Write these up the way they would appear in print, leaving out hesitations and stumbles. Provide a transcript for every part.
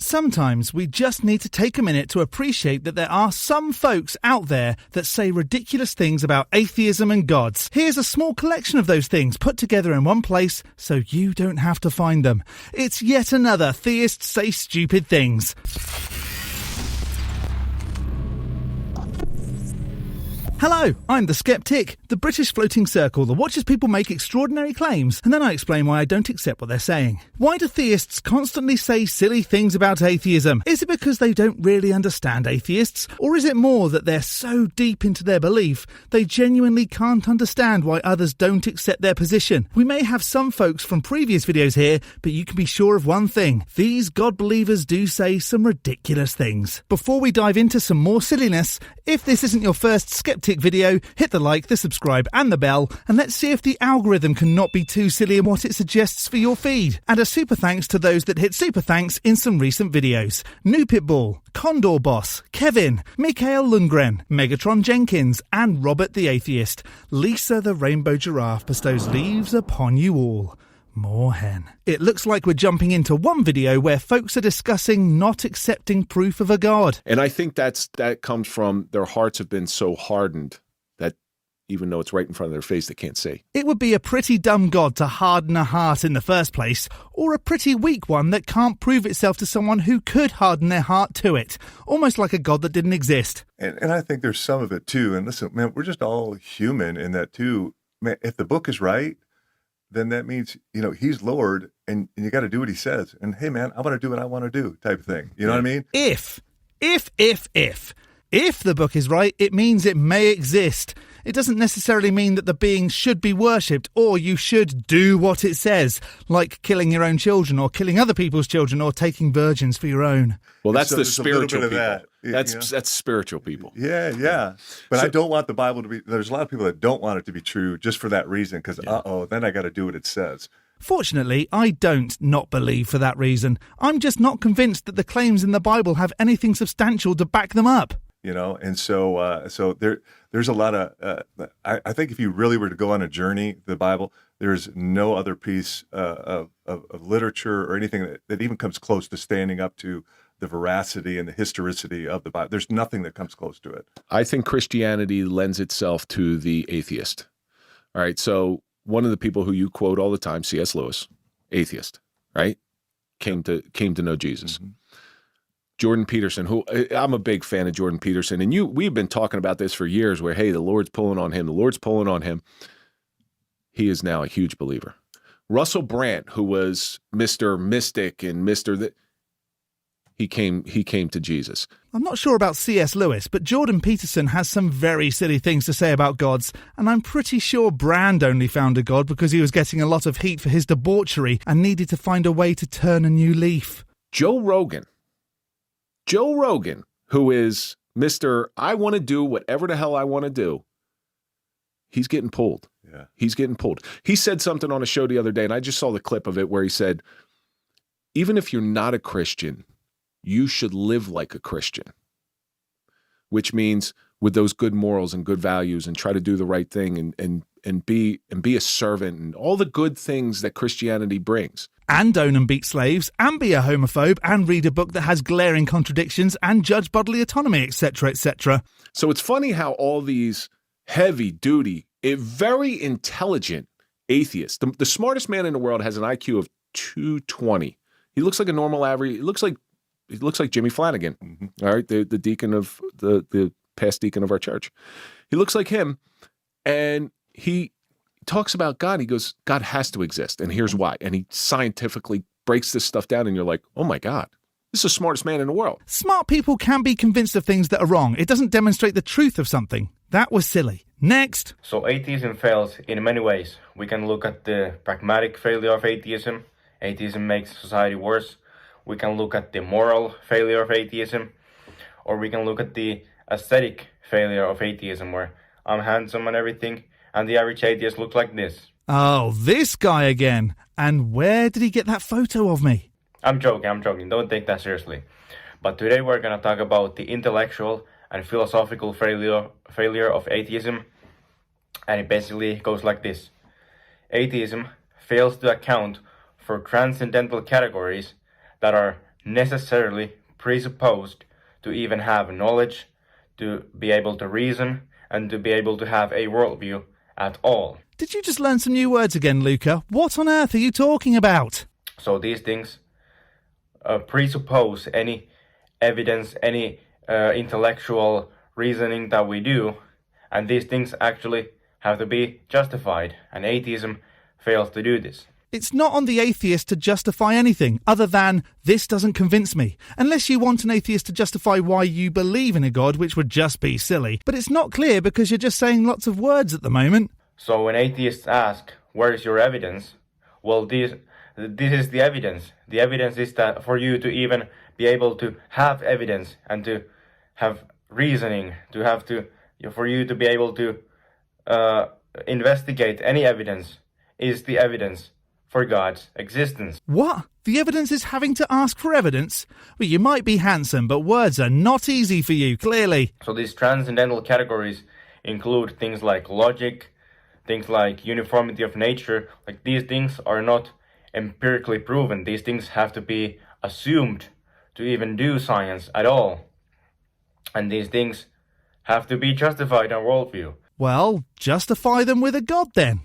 Sometimes we just need to take a minute to appreciate that there are some folks out there that say ridiculous things about atheism and gods. Here's a small collection of those things put together in one place so you don't have to find them. It's yet another Theists Say Stupid Things. Hello, I'm the Skeptic, the British floating circle that watches people make extraordinary claims, and then I explain why I don't accept what they're saying. Why do theists constantly say silly things about atheism? Is it because they don't really understand atheists, or is it more that they're so deep into their belief they genuinely can't understand why others don't accept their position? We may have some folks from previous videos here, but you can be sure of one thing: these God believers do say some ridiculous things. Before we dive into some more silliness, if this isn't your first Skeptic video, hit the like, the subscribe and the bell, and let's see if the algorithm can not be too silly in what it suggests for your feed. And a super thanks to those that hit super thanks in some recent videos: New Pitbull, Condor Boss, Kevin, Mikael Lundgren, Megatron Jenkins and Robert the Atheist. Lisa the Rainbow Giraffe bestows leaves upon you all. More hen. It looks like we're jumping into one video where folks are discussing not accepting proof of a god. And I think that comes from their hearts have been so hardened that even though it's right in front of their face, they can't see. It would be a pretty dumb god to harden a heart in the first place, or a pretty weak one that can't prove itself to someone who could harden their heart to it. Almost like a god that didn't exist. And I think there's some of it too. And listen, man, we're just all human in that too. Man, if the book is right, then that means, he's Lord and you got to do what he says. And hey, man, I want to do what I want to do type of thing. You know what I mean? If the book is right, it means it may exist. It doesn't necessarily mean that the being should be worshipped or you should do what it says, like killing your own children or killing other people's children or taking virgins for your own. Well, that's so the spiritual people. That. That's spiritual people. Yeah. But I don't want the Bible to be, there's a lot of people that don't want it to be true just for that reason, because then I got to do what it says. Fortunately, I don't not believe for that reason. I'm just not convinced that the claims in the Bible have anything substantial to back them up. And so there's a lot of, I think if you really were to go on a journey, the Bible, there's no other piece of literature or anything that even comes close to standing up to the veracity and the historicity of the Bible. There's nothing that comes close to it. I think Christianity lends itself to the atheist. All right. So one of the people who you quote all the time, C.S. Lewis, atheist, right? Came to know Jesus. Mm-hmm. Jordan Peterson, who I'm a big fan of Jordan Peterson, and we've been talking about this for years where, hey, the Lord's pulling on him. The Lord's pulling on him. He is now a huge believer. Russell Brand, who was Mr. Mystic and he came to Jesus. I'm not sure about C.S. Lewis, but Jordan Peterson has some very silly things to say about gods, and I'm pretty sure Brand only found a god because he was getting a lot of heat for his debauchery and needed to find a way to turn a new leaf. Joe Rogan, who is Mr. I want to do whatever the hell I want to do, he's getting pulled. Yeah. He's getting pulled. He said something on a show the other day, and I just saw the clip of it where he said, even if you're not a Christian, you should live like a Christian, which means with those good morals and good values and try to do the right thing and be a servant and all the good things that Christianity brings. And own and beat slaves, and be a homophobe, and read a book that has glaring contradictions, and judge bodily autonomy, etc., etc. So it's funny how all these heavy-duty, very intelligent atheists, the smartest man in the world has an IQ of 220. He looks like a normal average. He looks like Jimmy Flanagan, mm-hmm. All right, the deacon of the past deacon of our church. He looks like him, and he talks about God. He goes, God has to exist, and here's why. And he scientifically breaks this stuff down, and you're like, oh my God, this is the smartest man in the world. Smart people can be convinced of things that are wrong. It doesn't demonstrate the truth of something. That was silly. Next. So atheism fails in many ways. We can look at the pragmatic failure of atheism. Atheism makes society worse. We can look at the moral failure of atheism. Or we can look at the aesthetic failure of atheism, where I'm handsome and everything, and the average atheist looks like this. Oh, this guy again. And where did he get that photo of me? I'm joking. Don't take that seriously. But today we're going to talk about the intellectual and philosophical failure of atheism. And it basically goes like this. Atheism fails to account for transcendental categories that are necessarily presupposed to even have knowledge, to be able to reason, and to be able to have a worldview at all. Did you just learn some new words again, Luca? What on earth are you talking about? So these things presuppose any evidence, any intellectual reasoning that we do, and these things actually have to be justified, and atheism fails to do this. It's not on the atheist to justify anything other than, this doesn't convince me. Unless you want an atheist to justify why you believe in a god, which would just be silly. But it's not clear because you're just saying lots of words at the moment. So when atheists ask, where is your evidence? Well, this is the evidence. The evidence is that for you to even be able to have evidence and to have reasoning, for you to be able to investigate any evidence is the evidence for God's existence. What? The evidence is having to ask for evidence? Well, you might be handsome, but words are not easy for you, clearly. So these transcendental categories include things like logic, things like uniformity of nature. Like, these things are not empirically proven. These things have to be assumed to even do science at all. And these things have to be justified in worldview. Well, justify them with a god then.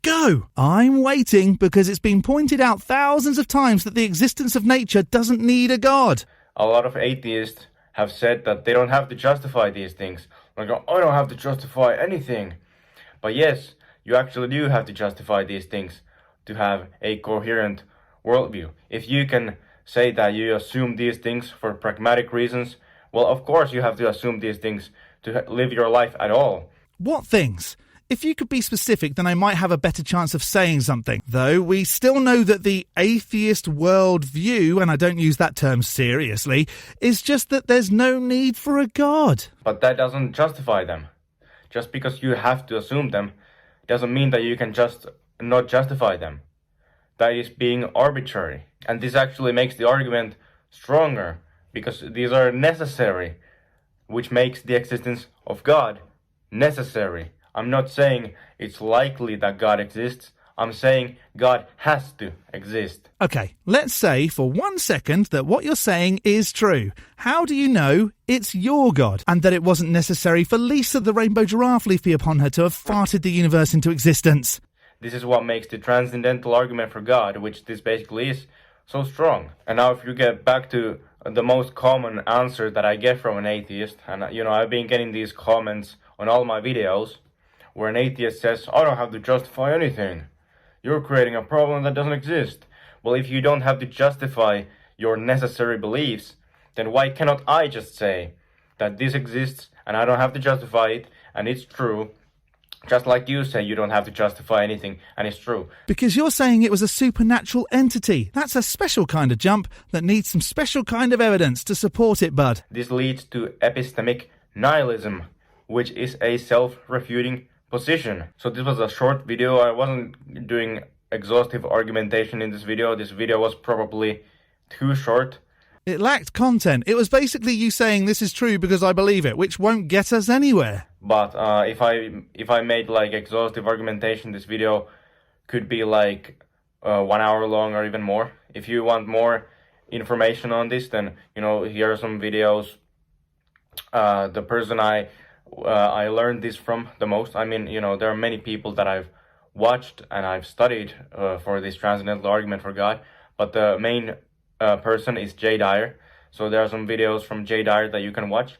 Go! I'm waiting because it's been pointed out thousands of times that the existence of nature doesn't need a god. A lot of atheists have said that they don't have to justify these things. Like, I don't have to justify anything. But yes, you actually do have to justify these things to have a coherent worldview. If you can say that you assume these things for pragmatic reasons, well, of course you have to assume these things to live your life at all. What things? If you could be specific, then I might have a better chance of saying something. Though we still know that the atheist worldview, and I don't use that term seriously, is just that there's no need for a god. But that doesn't justify them. Just because you have to assume them doesn't mean that you can just not justify them. That is being arbitrary. And this actually makes the argument stronger, because these are necessary, which makes the existence of God necessary. I'm not saying it's likely that God exists. I'm saying God has to exist. Okay, let's say for 1 second that what you're saying is true. How do you know it's your God and that it wasn't necessary for Lisa the rainbow giraffe leafy upon her to have farted the universe into existence? This is what makes the transcendental argument for God, which this basically is, so strong. And now if you get back to the most common answer that I get from an atheist, and I've been getting these comments on all my videos, where an atheist says, I don't have to justify anything. You're creating a problem that doesn't exist. Well, if you don't have to justify your necessary beliefs, then why cannot I just say that this exists and I don't have to justify it and it's true, just like you say you don't have to justify anything and it's true? Because you're saying it was a supernatural entity. That's a special kind of jump that needs some special kind of evidence to support it, bud. This leads to epistemic nihilism, which is a self-refuting position. So this was a short video. I wasn't doing exhaustive argumentation in this video. This video was probably too short. It lacked content. It was basically you saying this is true because I believe it, which won't get us anywhere. But if I made like exhaustive argumentation, this video could be like 1 hour long or even more. If you want more information on this, then here are some videos. The person I learned this from the most. I mean, there are many people that I've watched and I've studied for this transcendental argument for God, but the main person is Jay Dyer. So there are some videos from Jay Dyer that you can watch.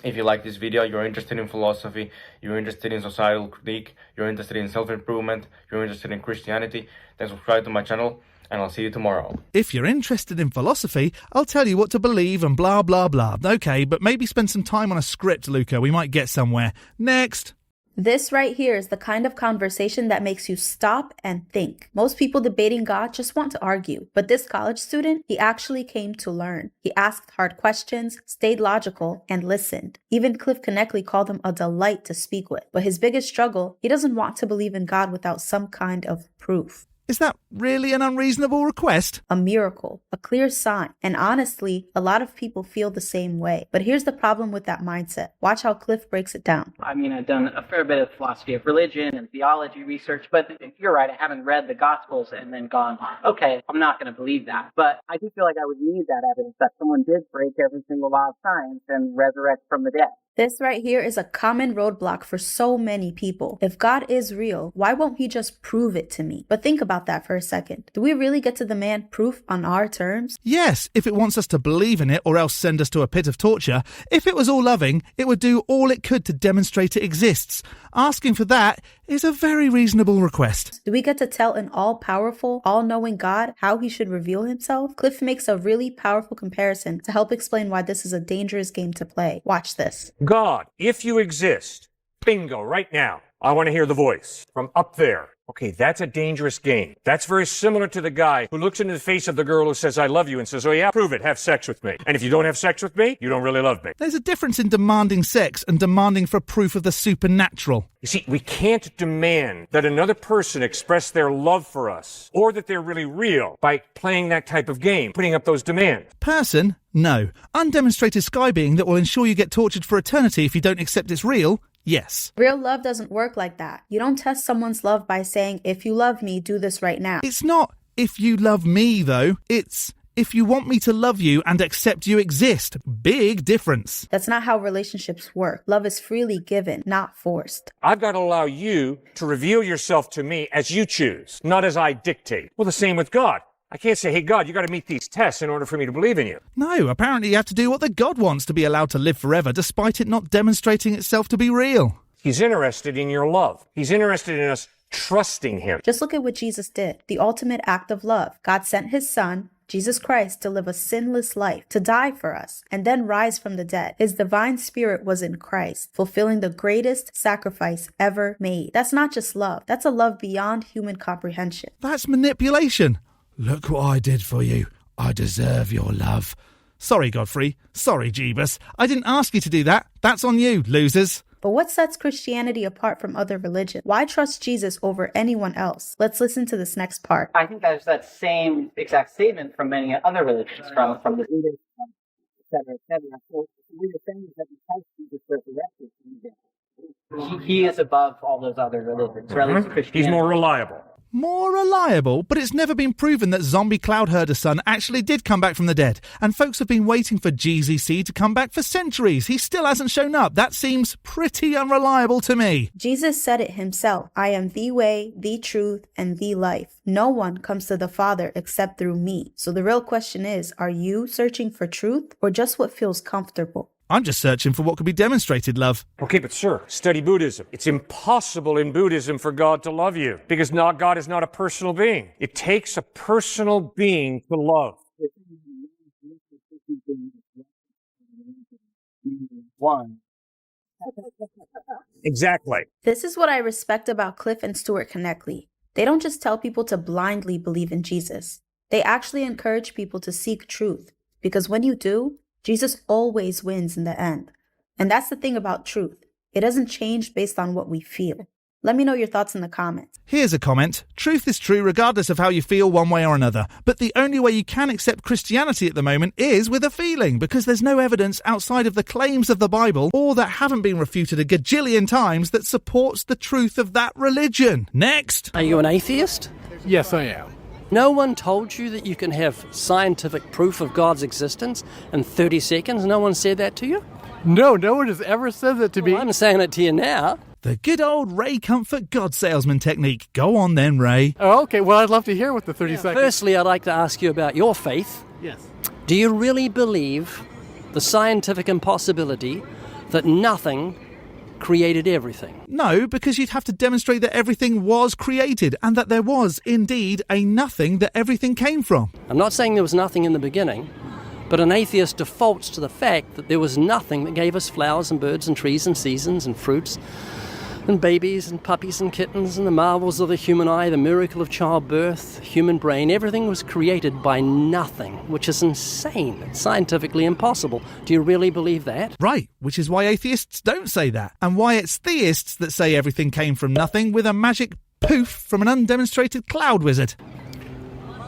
If you like this video, you're interested in philosophy, you're interested in societal critique, you're interested in self-improvement, you're interested in Christianity, then subscribe to my channel. And I'll see you tomorrow. If you're interested in philosophy, I'll tell you what to believe and blah, blah, blah. Okay, but maybe spend some time on a script, Luca. We might get somewhere. Next. This right here is the kind of conversation that makes you stop and think. Most people debating God just want to argue, but this college student, he actually came to learn. He asked hard questions, stayed logical, and listened. Even Cliff Connectly called him a delight to speak with. But his biggest struggle, he doesn't want to believe in God without some kind of proof. Is that really an unreasonable request? A miracle, a clear sign. And honestly, a lot of people feel the same way. But here's the problem with that mindset. Watch how Cliff breaks it down. I mean, I've done a fair bit of philosophy of religion and theology research, but you're right, I haven't read the Gospels and then gone, okay, I'm not going to believe that. But I do feel like I would need that evidence that someone did break every single law of science and resurrect from the dead. This right here is a common roadblock for so many people. If God is real, why won't he just prove it to me? But think about that for a second. Do we really get to demand proof on our terms? Yes, if it wants us to believe in it or else send us to a pit of torture. If it was all loving, it would do all it could to demonstrate it exists. Asking for that is a very reasonable request. Do we get to tell an all-powerful, all-knowing God how he should reveal himself? Cliff makes a really powerful comparison to help explain why this is a dangerous game to play. Watch this. God, if you exist, bingo, right now, I want to hear the voice from up there. Okay, that's a dangerous game. That's very similar to the guy who looks into the face of the girl who says, I love you, and says, oh yeah, prove it, have sex with me. And if you don't have sex with me, you don't really love me. There's a difference in demanding sex and demanding for proof of the supernatural. You see, we can't demand that another person express their love for us or that they're really real by playing that type of game, putting up those demands. Person? No. Undemonstrated sky being that will ensure you get tortured for eternity if you don't accept it's real? Yes. Real love doesn't work like that. You don't test someone's love by saying, if you love me, do this right now. It's not if you love me, though. It's if you want me to love you and accept you exist. Big difference. That's not how relationships work. Love is freely given, not forced. I've got to allow you to reveal yourself to me as you choose, not as I dictate. Well, the same with God. I can't say, hey, God, you got to meet these tests in order for me to believe in you. No, apparently you have to do what the God wants to be allowed to live forever, despite it not demonstrating itself to be real. He's interested in your love. He's interested in us trusting him. Just look at what Jesus did, the ultimate act of love. God sent his son, Jesus Christ, to live a sinless life, to die for us, and then rise from the dead. His divine spirit was in Christ, fulfilling the greatest sacrifice ever made. That's not just love. That's a love beyond human comprehension. That's manipulation. Look what I did for you. I deserve your love. Sorry, Godfrey. Sorry, Jeebus. I didn't ask you to do that. That's on you, losers. But what sets Christianity apart from other religions? Why trust Jesus over anyone else? Let's listen to this next part. I think there's that same exact statement from many other religions, from the Buddhists, et cetera. So what you're saying is that because Jesus resurrected, he is above all those other religions, or at least Christianity. He's more reliable. More reliable, but it's never been proven that zombie cloud herder son actually did come back from the dead. And folks have been waiting for GZC to come back for centuries. He still hasn't shown up. That seems pretty unreliable to me. Jesus said it himself. I am the way, the truth, and the life. No one comes to the Father except through me. So the real question is, are you searching for truth or just what feels comfortable? I'm just searching for what could be demonstrated, love. Okay, but sir, study Buddhism. It's impossible in Buddhism for God to love you because God is not a personal being. It takes a personal being to love. One. Exactly. This is what I respect about Cliff and Stuart Connectly. They don't just tell people to blindly believe in Jesus. They actually encourage people to seek truth, because when you do, Jesus always wins in the end. And that's the thing about truth. It doesn't change based on what we feel. Let me know your thoughts in the comments. Here's a comment. Truth is true regardless of how you feel one way or another. But the only way you can accept Christianity at the moment is with a feeling, because there's no evidence outside of the claims of the Bible or that haven't been refuted a gajillion times that supports the truth of that religion. Next. Are you an atheist? Yes, I am. No one told you that you can have scientific proof of God's existence in 30 seconds? No one said that to you? No one has ever said that to me. Well, I'm saying it to you now. The good old Ray Comfort God salesman technique. Go on then, Ray. Oh, okay. Well, I'd love to hear what the 30 seconds... Firstly, I'd like to ask you about your faith. Yes. Do you really believe the scientific impossibility that nothing created everything? No, because you'd have to demonstrate that everything was created and that there was indeed a nothing that everything came from. I'm not saying there was nothing in the beginning, but an atheist defaults to the fact that there was nothing that gave us flowers and birds and trees and seasons and fruits and babies and puppies and kittens and the marvels of the human eye, the miracle of childbirth, human brain. Everything was created by nothing, which is insane. It's scientifically impossible. Do you really believe that? Right, which is why atheists don't say that, and why it's theists that say everything came from nothing with a magic poof from an undemonstrated cloud wizard.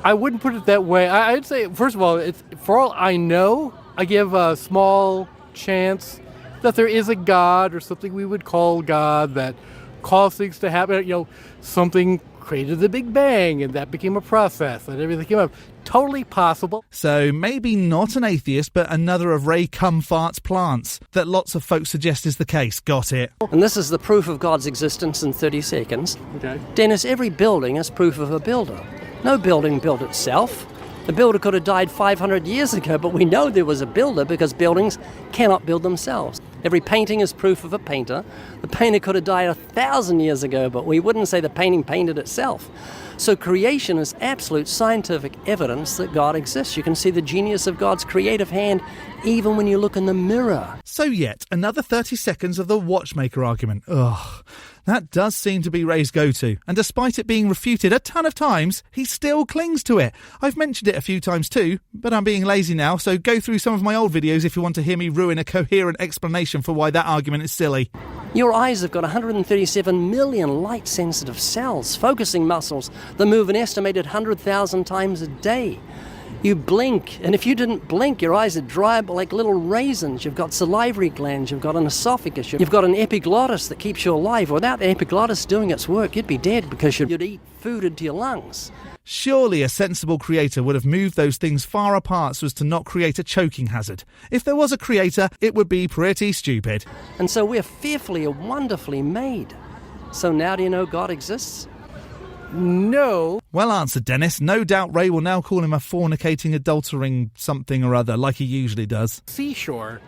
I wouldn't put it that way. I'd say, first of all, it's, for all I know, I give a small chance that there is a God or something we would call God that caused things to happen. You know, something created the Big Bang and that became a process and everything came up. Totally possible. So maybe not an atheist, but another of Ray Cumfart's plants that lots of folks suggest is the case. Got it. And this is the proof of God's existence in 30 seconds. Okay. Dennis, every building is proof of a builder. No building built itself. The builder could have died 500 years ago, but we know there was a builder because buildings cannot build themselves. Every painting is proof of a painter. The painter could have died 1,000 years ago, but we wouldn't say the painting painted itself. So creation is absolute scientific evidence that God exists. You can see the genius of God's creative hand even when you look in the mirror. So yet another 30 seconds of the watchmaker argument. Ugh. That does seem to be Ray's go-to, and despite it being refuted a ton of times, he still clings to it. I've mentioned it a few times too, but I'm being lazy now, so go through some of my old videos if you want to hear me ruin a coherent explanation for why that argument is silly. Your eyes have got 137 million light-sensitive cells, focusing muscles that move an estimated 100,000 times a day. You blink, and if you didn't blink, your eyes would dry up like little raisins. You've got salivary glands, you've got an esophagus, you've got an epiglottis that keeps you alive. Without the epiglottis doing its work, you'd be dead because you'd eat food into your lungs. Surely a sensible creator would have moved those things far apart so as to not create a choking hazard. If there was a creator, it would be pretty stupid. And so we're fearfully and wonderfully made. So now do you know God exists? No. Well answered, Dennis. No doubt Ray will now call him a fornicating, adultering something or other, like he usually does. Seashore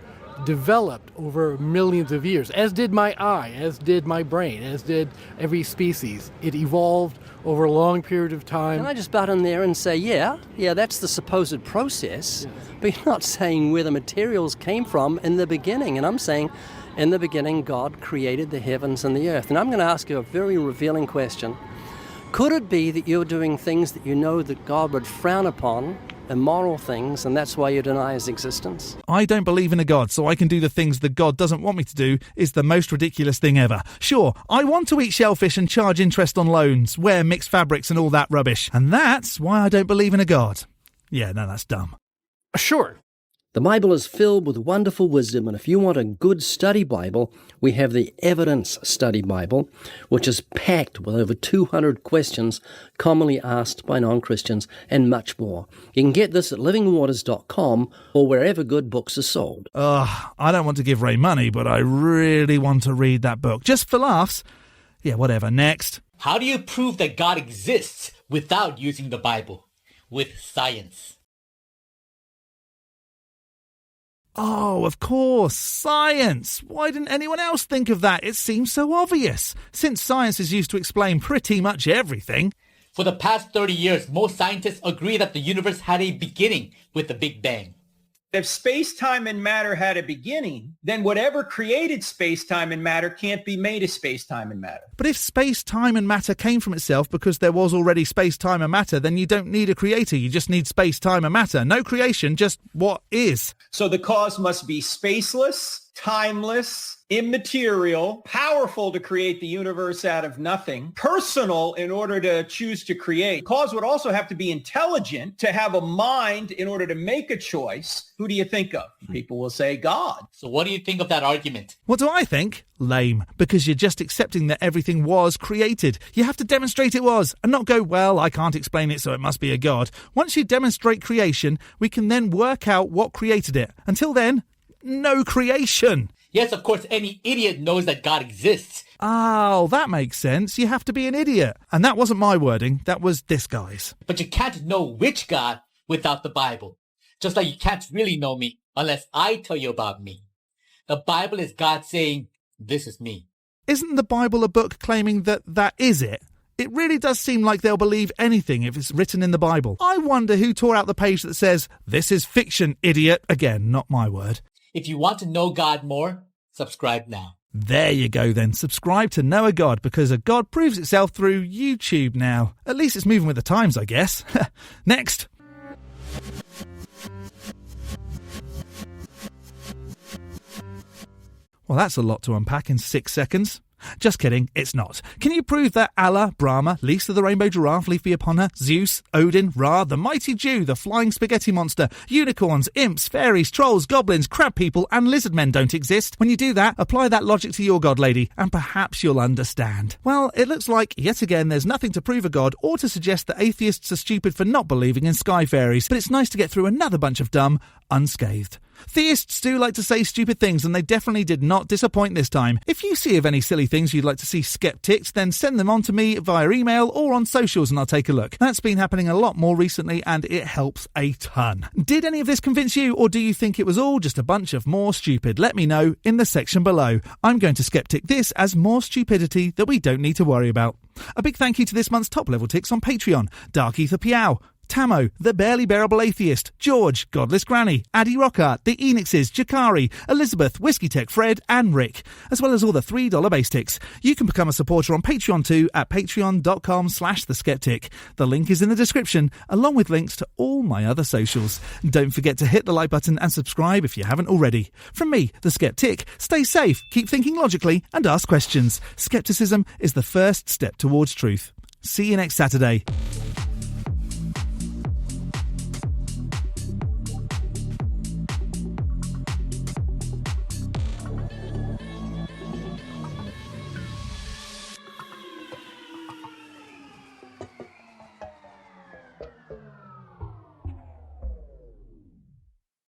developed over millions of years, as did my eye, as did my brain, as did every species. It evolved over a long period of time. Can I just butt in there and say, yeah, that's the supposed process, but you're not saying where the materials came from in the beginning. And I'm saying, in the beginning, God created the heavens and the earth. And I'm going to ask you a very revealing question. Could it be that you're doing things that you know that God would frown upon, immoral things, and that's why you deny his existence? I don't believe in a God, so I can do the things that God doesn't want me to do is the most ridiculous thing ever. Sure, I want to eat shellfish and charge interest on loans, wear mixed fabrics and all that rubbish. And that's why I don't believe in a God. Yeah, no, that's dumb. Sure. The Bible is filled with wonderful wisdom, and if you want a good study Bible, we have the Evidence Study Bible, which is packed with over 200 questions commonly asked by non-Christians and much more. You can get this at livingwaters.com or wherever good books are sold. I don't want to give Ray money, but I really want to read that book. Just for laughs. Yeah, whatever. Next. How do you prove that God exists without using the Bible? With science. Oh, of course, science. Why didn't anyone else think of that? It seems so obvious, since science is used to explain pretty much everything. For the past 30 years, most scientists agree that the universe had a beginning with the Big Bang. If space-time and matter had a beginning, then whatever created space-time and matter can't be made of space-time and matter. But if space-time and matter came from itself because there was already space-time and matter, then you don't need a creator, you just need space-time and matter. No creation, just what is. So the cause must be spaceless, timeless, immaterial, powerful to create the universe out of nothing, personal in order to choose to create. Cause would also have to be intelligent, to have a mind in order to make a choice. Who do you think of? People will say God. So what do you think of that argument? What do I think? Lame. Because you're just accepting that everything was created. You have to demonstrate it was, and not go, well, I can't explain it, so it must be a God. Once you demonstrate creation, we can then work out what created it. Until then, no creation. Yes, of course, any idiot knows that God exists. Oh, that makes sense. You have to be an idiot. And that wasn't my wording. That was this guy's. But you can't know which God without the Bible. Just like you can't really know me unless I tell you about me. The Bible is God saying, this is me. Isn't the Bible a book claiming that that is it? It really does seem like they'll believe anything if it's written in the Bible. I wonder who tore out the page that says, this is fiction, idiot. Again, not my word. If you want to know God more, subscribe now. There you go then. Subscribe to Know a God, because a God proves itself through YouTube now. At least it's moving with the times, I guess. Next. Well, that's a lot to unpack in 6 seconds. Just kidding, it's not. Can you prove that Allah, Brahma, least of the rainbow giraffe, leafy upon her, Zeus, Odin, Ra, the mighty Jew, the flying spaghetti monster, unicorns, imps, fairies, trolls, goblins, crab people, and lizard men don't exist? When you do that, apply that logic to your god, lady, and perhaps you'll understand. Well, it looks like, yet again, there's nothing to prove a god or to suggest that atheists are stupid for not believing in sky fairies, but it's nice to get through another bunch of dumb unscathed. Theists do like to say stupid things, and they definitely did not disappoint this time. If you see of any silly things you'd like to see skeptics, then send them on to me via email or on socials and I'll take a look. That's been happening a lot more recently and it helps a ton. Did any of this convince you, or do you think it was all just a bunch of more stupid? Let me know in the section below. I'm going to skeptic this as more stupidity that we don't need to worry about. A big thank you to this month's top level ticks on Patreon: Dark Ether Piao, Tamo, The Barely Bearable Atheist, George, Godless Granny, Addy Rockhart, The Enixes, Jakari, Elizabeth, Whiskey Tech Fred, and Rick, as well as all the $3 base ticks. You can become a supporter on Patreon too at patreon.com/theskeptic. The link is in the description, along with links to all my other socials. Don't forget to hit the like button and subscribe if you haven't already. From me, the Skeptic, stay safe, keep thinking logically, and ask questions. Skepticism is the first step towards truth. See you next Saturday.